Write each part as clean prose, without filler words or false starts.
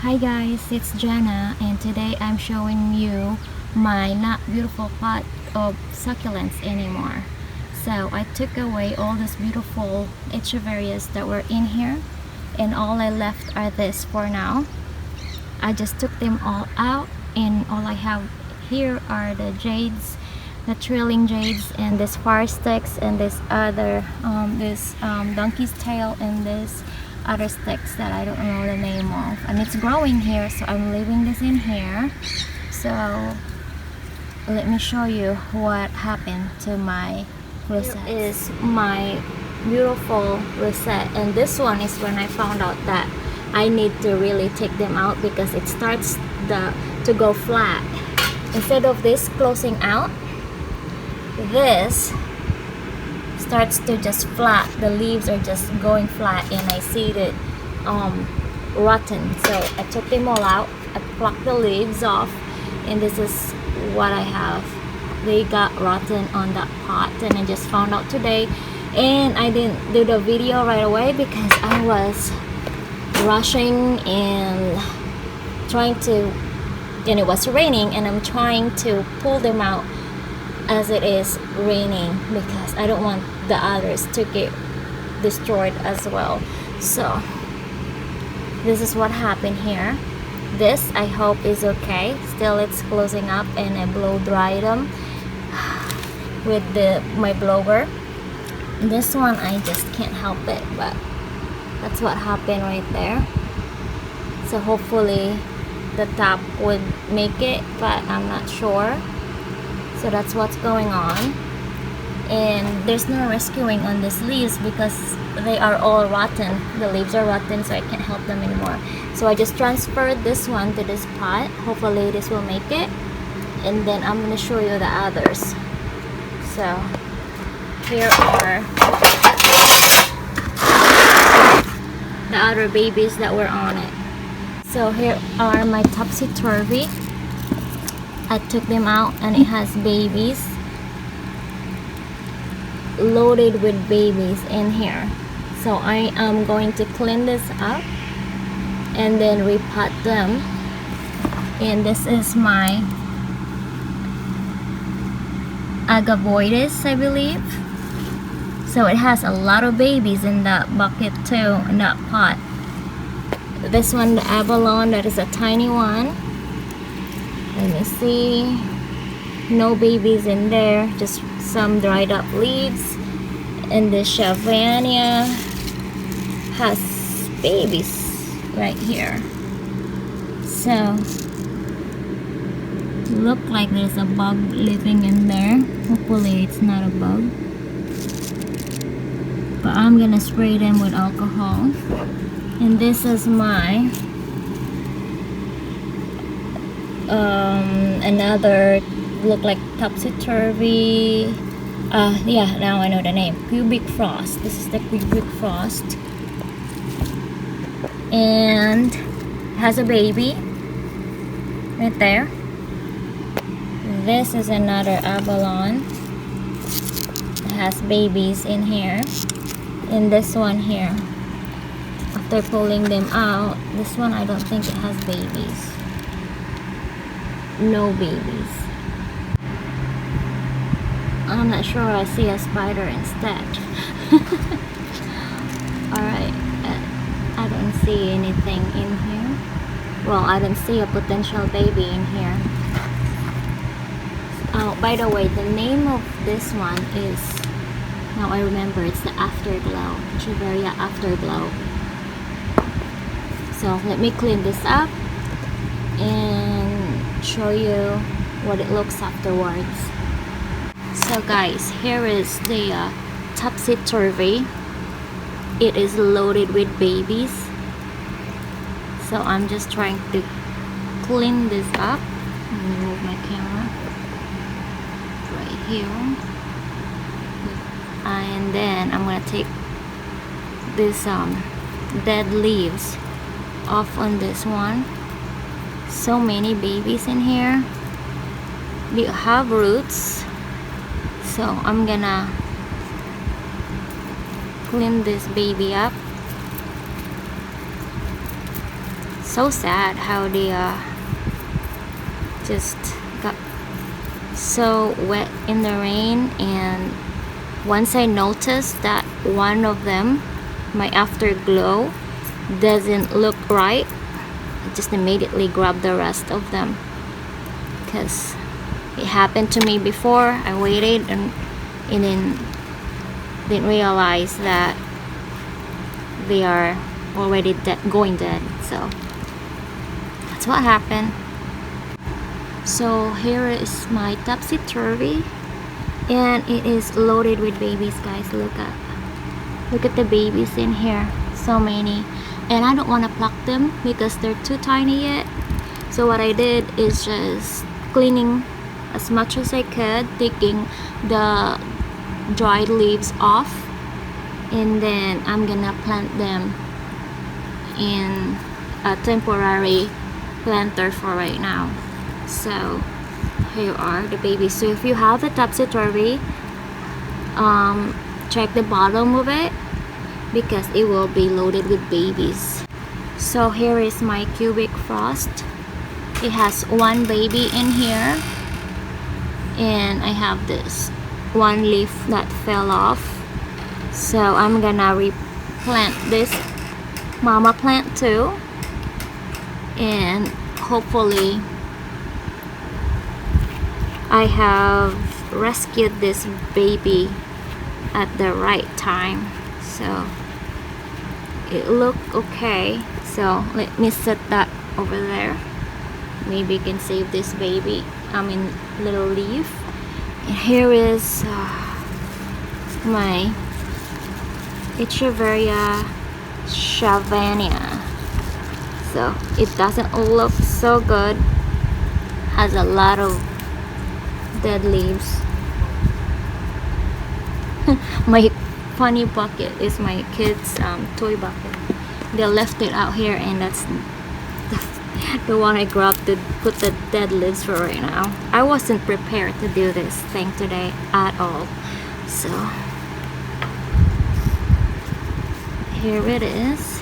Hi guys, it's Jana and today I'm showing you my not beautiful pot of succulents anymore. So I took away all these beautiful echeverias that were in here and all I left are this for now. I just took them all out and all I have here are the jades, the trailing jades, and this fire sticks, and this other donkey's tail, and this other sticks that I don't know the name of, and it's growing here, so I'm leaving this in here. So let me show you what happened to my rosette. Here is my beautiful rosette, and this one is when I found out that I need to really take them out because it starts to go flat. Instead of this closing out, this starts to just flat. The leaves are just going flat and I see it rotten. So I took them all out. I plucked the leaves off and this is what I have. They got rotten on that pot and I just found out today, and I didn't do the video right away because I was rushing and trying to, and it was raining and I'm trying to pull them out as it is raining because I don't want the others to get destroyed as well. So this is what happened here. This I hope is okay. Still it's closing up and I blow dried them with my blower. This one I just can't help it, but that's what happened right there. So hopefully the top would make it, but I'm not sure. So that's what's going on, and there's no rescuing on these leaves because they are all rotten. The leaves are rotten, so I can't help them anymore. So I just transferred this one to this pot. Hopefully this will make it, and then I'm going to show you the others. So here are the other babies that were on it. So here are my topsy-turvy. I took them out and it has babies, loaded with babies in here. So I am going to clean this up and then repot them. And this is my agavoides, I believe. So it has a lot of babies in that bucket too, in that pot. This one, the abalone, that is a tiny one. Let me see. No babies in there, just some dried up leaves. And the Shavania has babies right here. So look like there's a bug living in there. Hopefully it's not a bug. But I'm gonna spray them with alcohol. And this is my another, look like topsy-turvy, yeah, now I know the name, cubic frost. This is the cubic frost, and has a baby right there. This is another abalone. It has babies in here. And this one here, after pulling them out, this one I don't think it has babies. No babies. I'm not sure. I see a spider instead. Alright, I don't see anything in here. Well, I don't see a potential baby in here. Oh, by the way, the name of this one is, now I remember, it's the Afterglow, Echeveria Afterglow. So let me clean this up and show you what it looks afterwards. So guys, here is the topsy-turvy. It is loaded with babies. So I'm just trying to clean this up. Let me move my camera right here. And then I'm gonna take this dead leaves off on this one. So many babies in here. They have roots, so I'm gonna clean this baby up. So sad how they just got so wet in the rain. And once I noticed that one of them, my afterglow, doesn't look right, I just immediately grabbed the rest of them, because it happened to me before. I waited and then didn't realize that they are already going dead. So that's what happened. So here is my topsy-turvy, and it is loaded with babies, guys. Look at the babies in here, so many. And I don't want to pluck them because they're too tiny yet. So what I did is just cleaning as much as I could, taking the dried leaves off, and then I'm gonna plant them in a temporary planter for right now. So here are the babies. So if you have the topsy-turvy, check the bottom of it, because it will be loaded with babies. So here is my cubic frost. It has one baby in here, and I have this one leaf that fell off. So I'm gonna replant this mama plant too, and hopefully I have rescued this baby at the right time. So it looked okay. So let me set that over there. Maybe you can save this baby, little leaf. And here is my Echeveria Shavania. So it doesn't look so good. Has a lot of dead leaves. My funny bucket is my kids' toy bucket. They left it out here, and that's the one I grabbed to put the dead leaves for right now. I wasn't prepared to do this thing today at all. So here it is.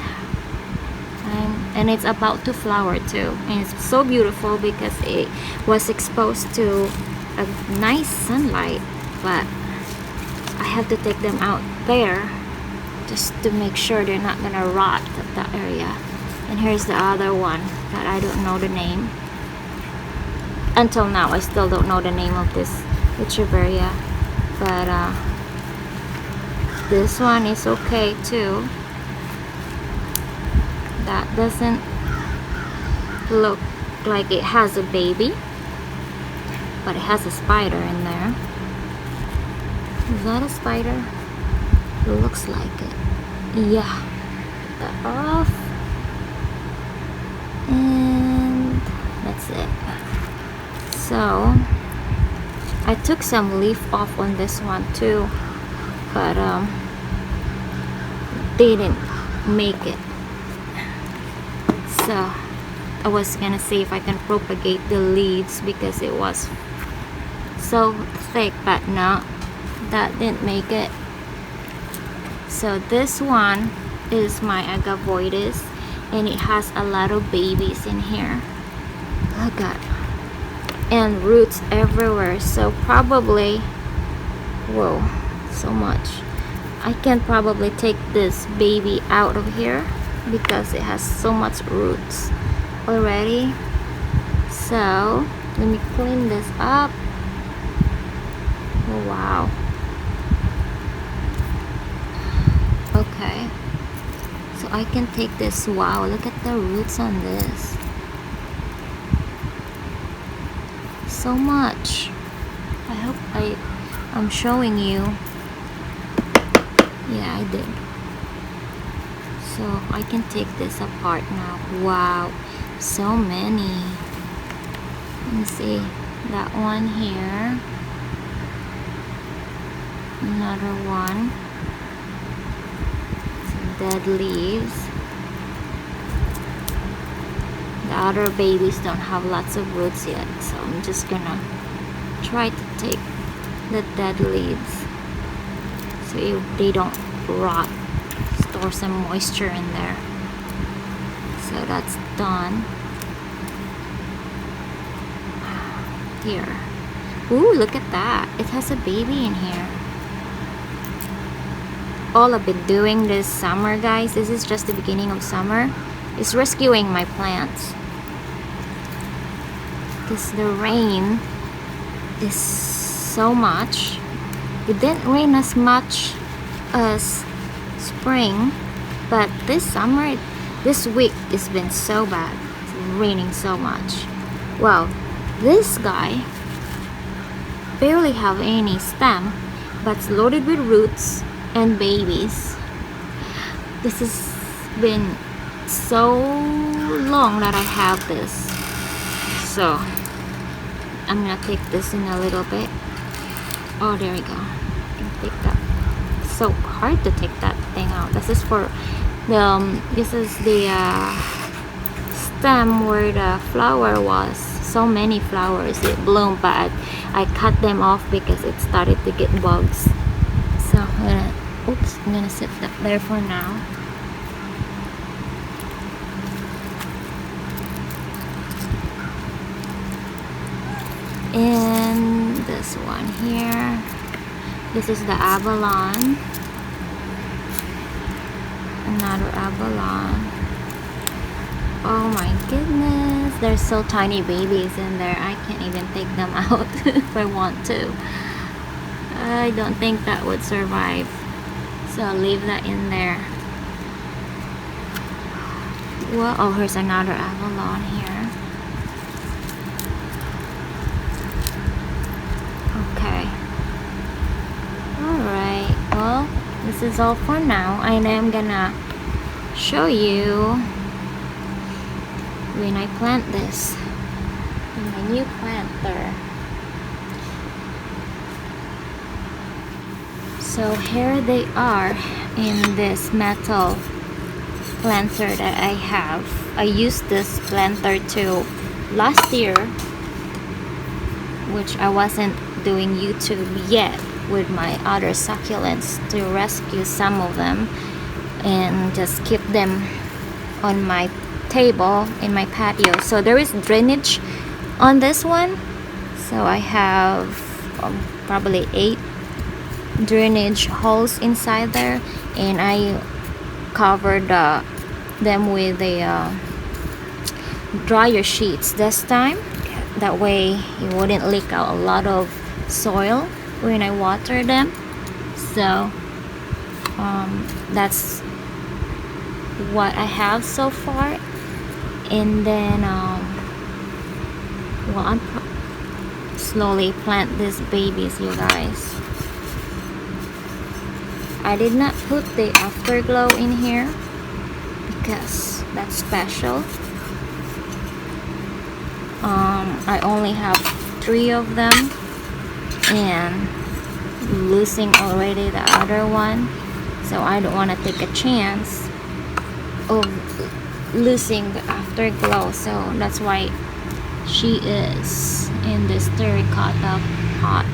And it's about to flower too, and it's so beautiful because it was exposed to a nice sunlight. But I have to take them out there just to make sure they're not gonna rot at that area. And here's the other one that I don't know the name. Until now I still don't know the name of this Echeveria, but this one is okay too. That doesn't look like it has a baby, but it has a spider in there. Is that a spider? It looks like it. Yeah. Get that off. And that's it. So I took some leaf off on this one too, but didn't make it. So I was gonna see if I can propagate the leaves because it was so thick, but no, that didn't make it. So this one is my agavoides, and it has a lot of babies in here. Look at, and roots everywhere. So probably, whoa, so much. I can probably take this baby out of here because it has so much roots already. So let me clean this up. Oh, wow. Okay, so I can take this. Wow, look at the roots on this. So much. I hope I'm showing you. Yeah, I did. So I can take this apart now. Wow, so many. Let me see, that one here, another one, some dead leaves. The other babies don't have lots of roots yet, so I'm just gonna try to take the dead leaves so they don't rot. Store some moisture in there. So that's done. Here. Ooh, look at that. It has a baby in here. All I've been doing this summer, guys, this is just the beginning of summer, is rescuing my plants. Because the rain is so much. It didn't rain as much as spring, but this summer, this week, it's been so bad. It's raining so much. Wow, this guy barely have any stem, but it's loaded with roots and babies. This has been so long that I have this, so I'm gonna take this in a little bit. Oh, there we go. I can take that. It's so hard to take that thing out. This is for the this is the stem where the flower was. So many flowers it bloomed, but I cut them off because it started to get bugs. So I'm gonna sit that there for now. And this one here, this is the abalone. Another abalone. Oh my goodness, there's so tiny babies in there. I can't even take them out if I want to. I don't think that would survive, so I'll leave that in there. Well, oh, here's another abalone here. Okay. Alright, well, this is all for now, and I'm gonna show you when I plant this in my new planter. So here they are in this metal planter that I have. I used this planter to last year, which I wasn't doing YouTube yet, with my other succulents, to rescue some of them and just keep them on my table in my patio. So there is drainage on this one, so I have probably 8 drainage holes inside there, and I covered them with the dryer sheets this time. That way it wouldn't leak out a lot of soil when I water them. So that's what I have so far. And then well, I'm slowly plant these babies, you guys. I did not put the afterglow in here because that's special. I only have 3 of them, and losing already the other one, so I don't want to take a chance of losing the afterglow. So that's why she is in this terracotta pot,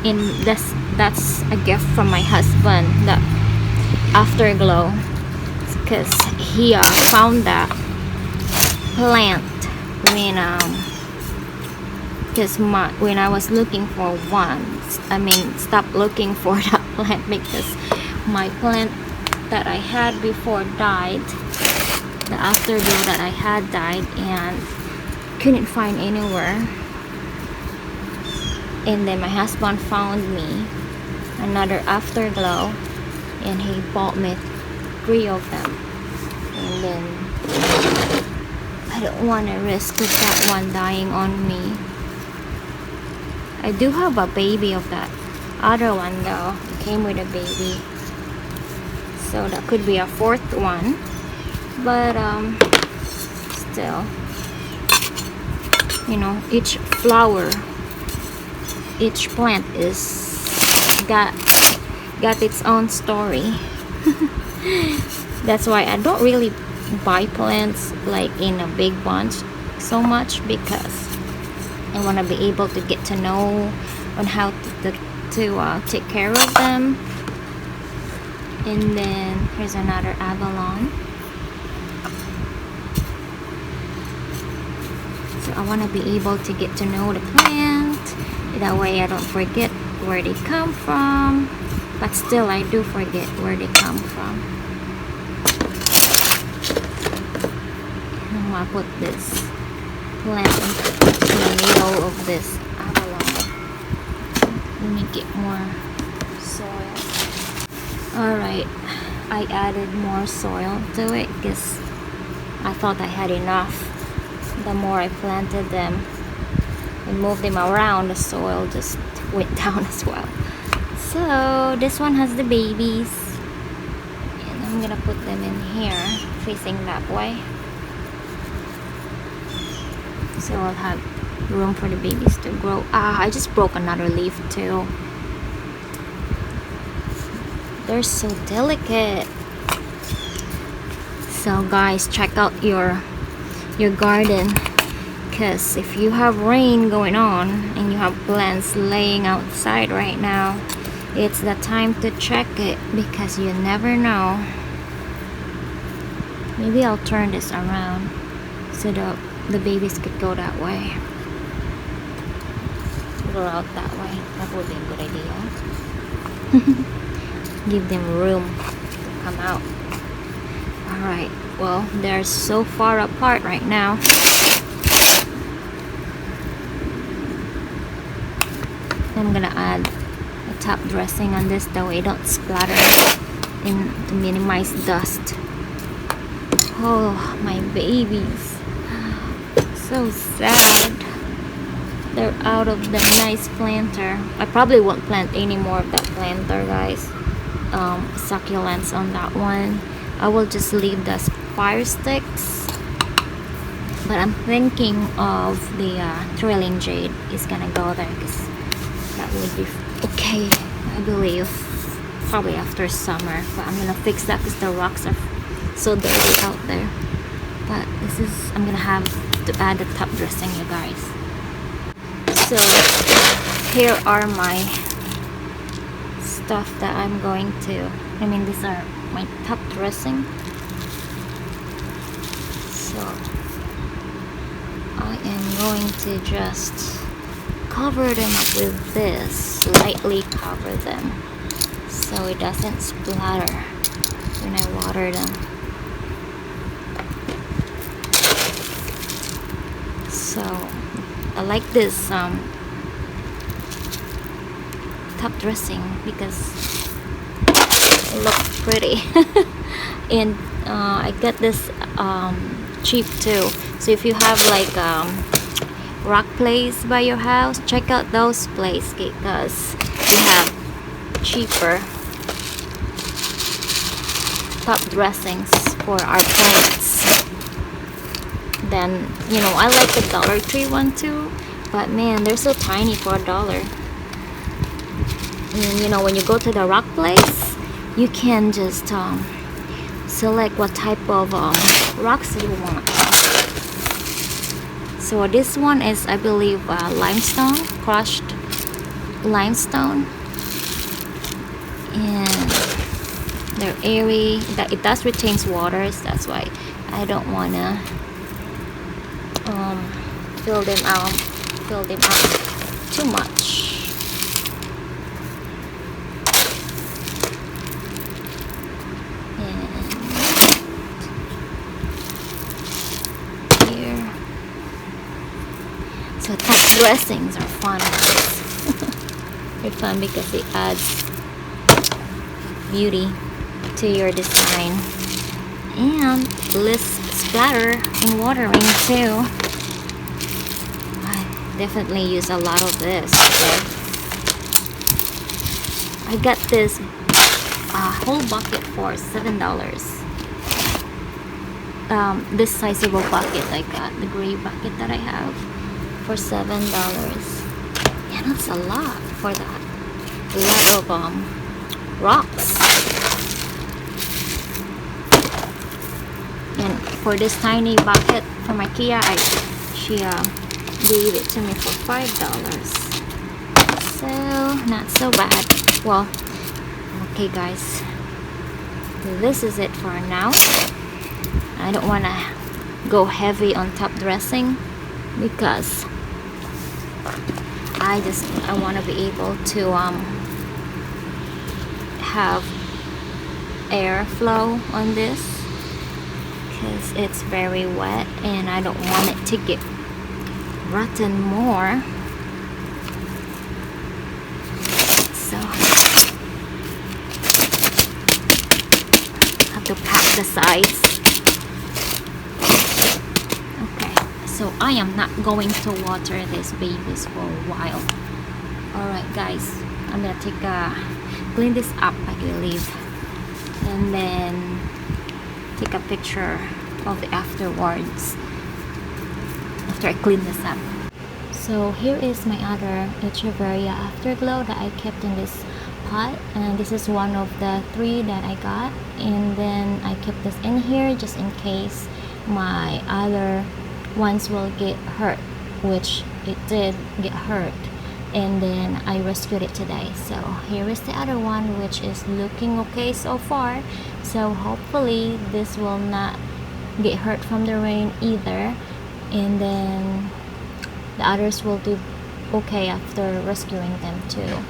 and that's a gift from my husband, the afterglow, because he found that plant when I was looking for one. I mean, stop looking for that plant because my plant that I had before died. The afterglow that I had died, and couldn't find anywhere. And then my husband found me another afterglow, and he bought me 3 of them. And then I don't want to risk that one dying on me. I do have a baby of that other one though. It came with a baby, so that could be a 4th one. But still, you know, each flower, each plant is got its own story. That's why I don't really buy plants like in a big bunch so much, because I want to be able to get to know on how to take care of them. And then here's another abalone. So I want to be able to get to know the plant. That way I don't forget where they come from. But still I do forget where they come from. I'm gonna put this plant in the middle of this abalone. Let me get more soil. Alright, I added more soil to it because I thought I had enough. The more I planted them and moved them around, the soil just went down as well. So this one has the babies, and I'm gonna put them in here facing that way, so I'll have room for the babies to grow. I just broke another leaf too. They're so delicate. So guys, check out your garden, because if you have rain going on and you have plants laying outside right now, it's the time to check it, because you never know. Maybe I'll turn this around so the babies could go that way, go out that way. That would be a good idea. Give them room to come out. Alright, well, they're so far apart right now. I'm gonna add a top dressing on this, that way it don't splatter, and to minimize dust. Oh, my babies. So sad. They're out of the nice planter. I probably won't plant any more of that planter, guys. Succulents on that one. I will just leave the fire sticks, but I'm thinking of the trailing jade is gonna go there, because that would be okay, I believe, probably after summer. But I'm gonna fix that because the rocks are so dirty out there. But this is, I'm gonna have to add the top dressing, you guys. So here are my stuff that I'm going to, these are my top dressing. So I am going to just cover them up with this, lightly cover them so it doesn't splatter when I water them. So I like this top dressing because it looks pretty. And I got this cheap too. So if you have like rock place by your house, check out those places, because you have cheaper top dressings for our plants. Then, I like the Dollar Tree one too, but man, they're so tiny for $1. And when you go to the rock place, you can just select what type of rocks you want. So this one is, I believe, limestone, crushed limestone, and they're airy. That it does retains waters. That's why I don't wanna fill them out too much. So top dressings are fun. They're fun because it adds beauty to your design and less splatter in watering too. I definitely use a lot of this. I got this whole bucket for $7. This sizable bucket I got, the gray bucket that I have, for $7. Yeah, that's a lot for that. A lot of rocks. And for this tiny bucket from IKEA, she gave it to me for $5. So not so bad. Well, okay guys, this is it for now. I don't want to go heavy on top dressing because I want to be able to have airflow on this, because it's very wet and I don't want it to get rotten more. So have to pack the sides. Okay, so I am not going to water these babies for a while. Alright guys, I'm gonna clean this up, I believe, and then take a picture of the afterwards after I clean this up. So here is my other Echeveria Afterglow that I kept in this pot, and this is one of the 3 that I got, and then I kept this in here just in case my other ones will get hurt, which it did get hurt, and then I rescued it today. So here is the other one, which is looking okay so far, so hopefully this will not get hurt from the rain either, and then the others will do okay after rescuing them too.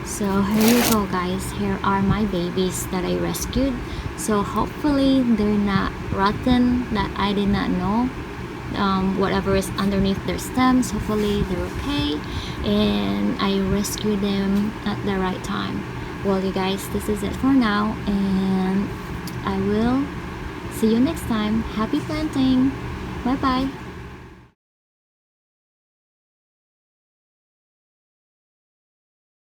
So here you go guys, here are my babies that I rescued. So hopefully they're not rotten, that I did not know. Whatever is underneath their stems, hopefully they're okay, and I rescued them at the right time. Well you guys, this is it for now, and I will see you next time. Happy planting. Bye bye.